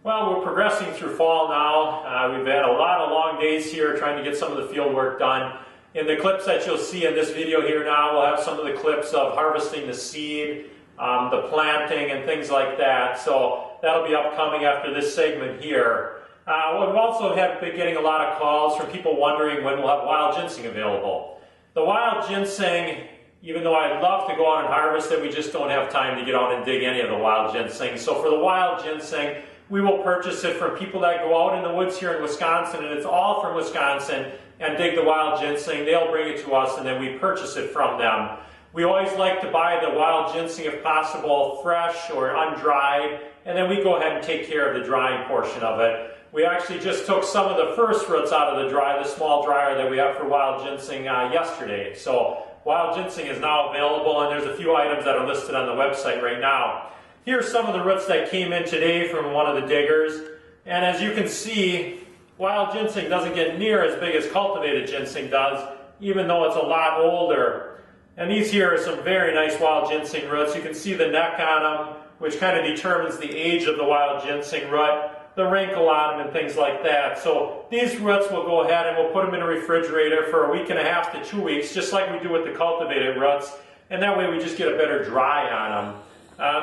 Well, we're progressing through fall now. We've had a lot of long days here trying to get some of the field work done. In the clips that you'll see in this video here now, we'll have some of the clips of harvesting the seed, the planting, and things like that. So that'll be upcoming after this segment here. We've also been getting a lot of calls from people wondering when we'll have wild ginseng available. The wild ginseng, even though I'd love to go out and harvest it, we just don't have time to get out and dig any of the wild ginseng. So for the wild ginseng, we will purchase it from people that go out in the woods here in Wisconsin, and it's all from Wisconsin, and dig the wild ginseng. They'll bring it to us, and then we purchase it from them. We always like to buy the wild ginseng, if possible, fresh or undried, and then we go ahead and take care of the drying portion of it. We actually just took some of the first roots out of the small dryer that we have for wild ginseng yesterday. So wild ginseng is now available, and there's a few items that are listed on the website right now. Here's some of the roots that came in today from one of the diggers, and as you can see, wild ginseng doesn't get near as big as cultivated ginseng does, even though it's a lot older. And these here are some very nice wild ginseng roots. You can see the neck on them, which kind of determines the age of the wild ginseng root, the wrinkle on them, and things like that. So these roots we'll go ahead and we'll put them in a refrigerator for a week and a half to 2 weeks, just like we do with the cultivated roots, and that way we just get a better dry on them.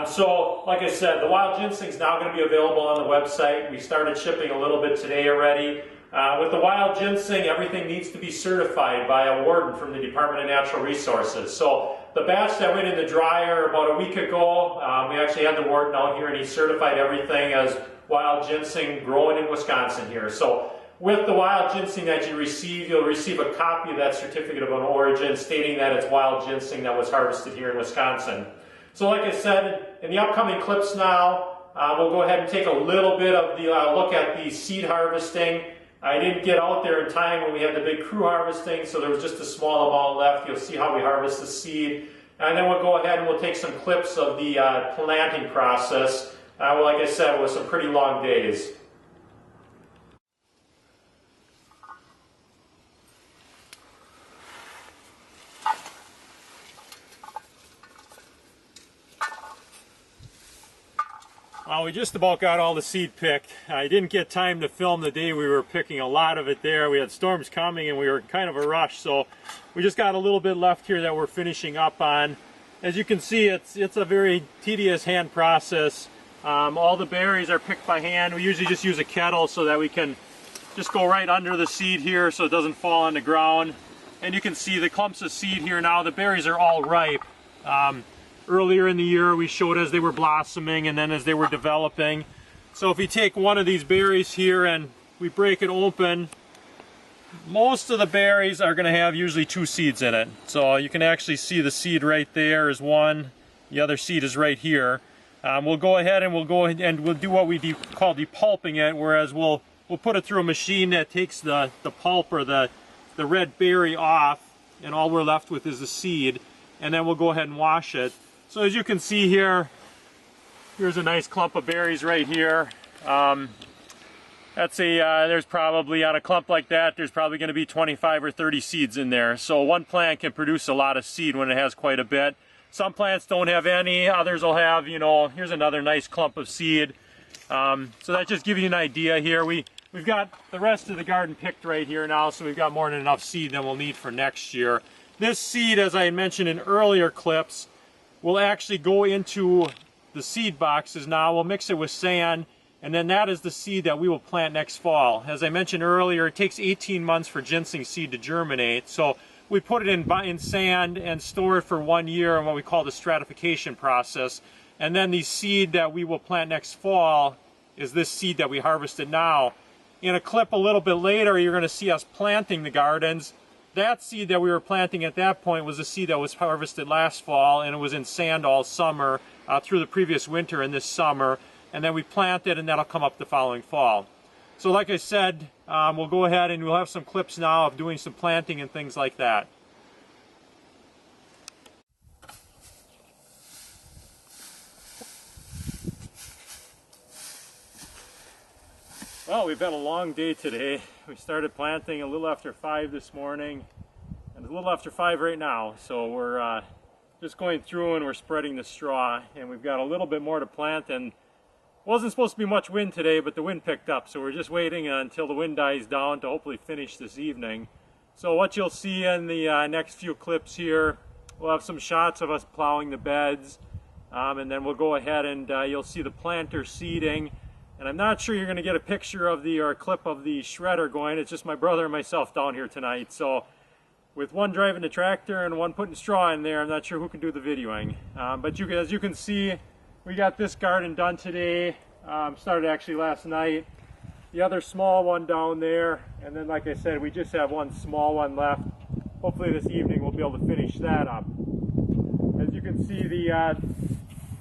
So, like I said, the wild ginseng is now going to be available on the website. We started shipping a little bit today already. With the wild ginseng, everything needs to be certified by a warden from the Department of Natural Resources. So the batch that went in the dryer about a week ago, we actually had the warden out here, and he certified everything as wild ginseng growing in Wisconsin here. So with the wild ginseng that you receive, you'll receive a copy of that certificate of origin stating that it's wild ginseng that was harvested here in Wisconsin. So like I said, in the upcoming clips now, we'll go ahead and take a little bit of the look at the seed harvesting. I didn't get out there in time when we had the big crew harvesting, so there was just a small amount left. You'll see how we harvest the seed. And then we'll go ahead and we'll take some clips of the planting process. Well, like I said, it was some pretty long days. Well, we just about got all the seed picked. I didn't get time to film the day we were picking a lot of it there. We had storms coming and we were in kind of a rush, so we just got a little bit left here that we're finishing up on. As you can see, it's a very tedious hand process. All the berries are picked by hand. We usually just use a kettle so that we can just go right under the seed here so it doesn't fall on the ground. And you can see the clumps of seed here now. The berries are all ripe. Earlier in the year we showed as they were blossoming and then as they were developing. So if we take one of these berries here and we break it open, most of the berries are going to have usually 2 seeds in it. So you can actually see the seed right there is one, the other seed is right here. We'll go ahead and we'll do what we call depulping it, whereas we'll put it through a machine that takes the pulp or the red berry off, and all we're left with is the seed, and then we'll go ahead and wash it. So as you can see here, here's a nice clump of berries right here. There's probably, on a clump like that, there's probably going to be 25 or 30 seeds in there. So one plant can produce a lot of seed when it has quite a bit. Some plants don't have any, others will have, here's another nice clump of seed. So that just gives you an idea here. We've got the rest of the garden picked right here now, so we've got more than enough seed than we'll need for next year. This seed, as I mentioned in earlier clips, will actually go into the seed boxes now. We'll mix it with sand, and then that is the seed that we will plant next fall. As I mentioned earlier, it takes 18 months for ginseng seed to germinate. So we put it in sand and store it for 1 year in what we call the stratification process. And then the seed that we will plant next fall is this seed that we harvested now. In a clip a little bit later, you're going to see us planting the gardens. That seed that we were planting at that point was a seed that was harvested last fall, and it was in sand all summer through the previous winter and this summer. And then we plant it, and that'll come up the following fall. So like I said, we'll go ahead and we'll have some clips now of doing some planting and things like that. Well, we've had a long day today. We started planting a little after 5 this morning, and it's a little after 5 right now. So we're just going through and we're spreading the straw, and we've got a little bit more to plant, and Wasn't supposed to be much wind today, but the wind picked up, so we're just waiting until the wind dies down to hopefully finish this evening. So what you'll see in the next few clips here, we'll have some shots of us plowing the beds, and then we'll go ahead and you'll see the planter seeding. And I'm not sure you're going to get a picture of the, or a clip of the shredder going. It's just my brother and myself down here tonight. So with one driving the tractor and one putting straw in there, I'm not sure who can do the videoing. But as you can see, we got this garden done today. Started actually last night. The other small one down there. And then, like I said, we just have one small one left. Hopefully this evening we'll be able to finish that up. As you can see,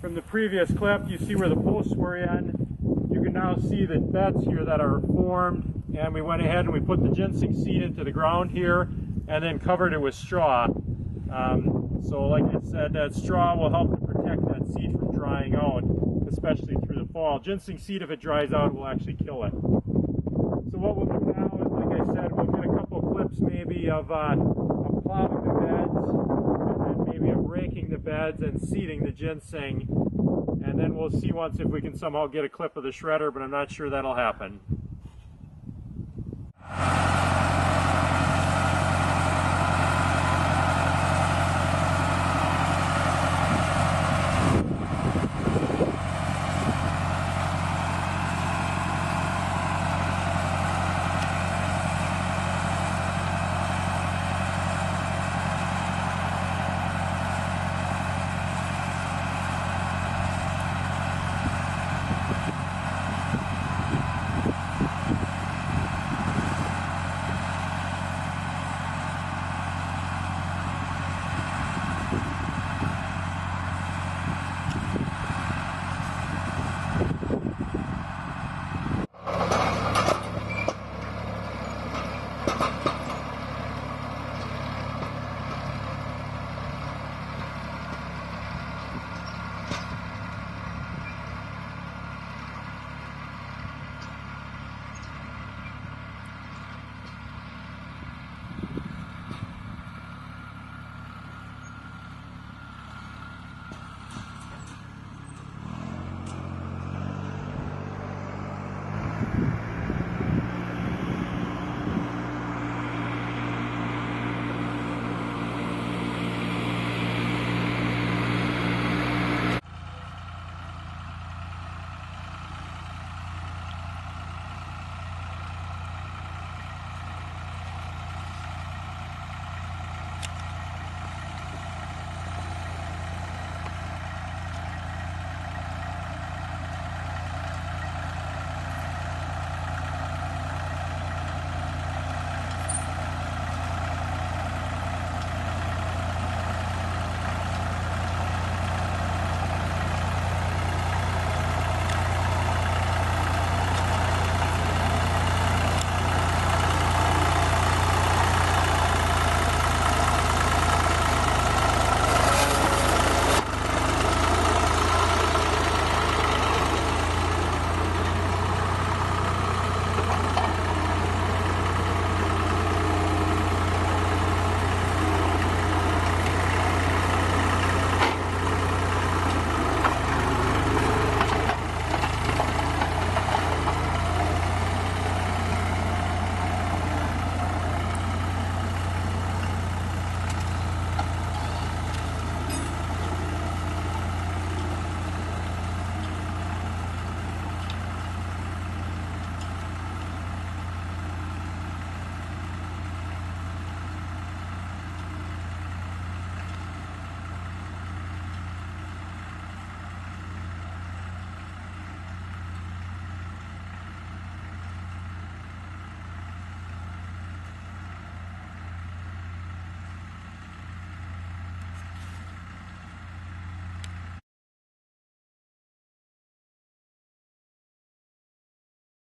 from the previous clip, you see where the posts were in. You can now see the beds here that are formed, and we went ahead and we put the ginseng seed into the ground here and then covered it with straw. So like I said, that straw will help to protect that seed from drying out, especially through the fall. Ginseng seed, if it dries out, will actually kill it. So what we'll do now is, like I said, we'll get a couple clips maybe of plowing the beds, and then maybe of raking the beds and seeding the ginseng. And then we'll see once if we can somehow get a clip of the shredder, but I'm not sure that'll happen.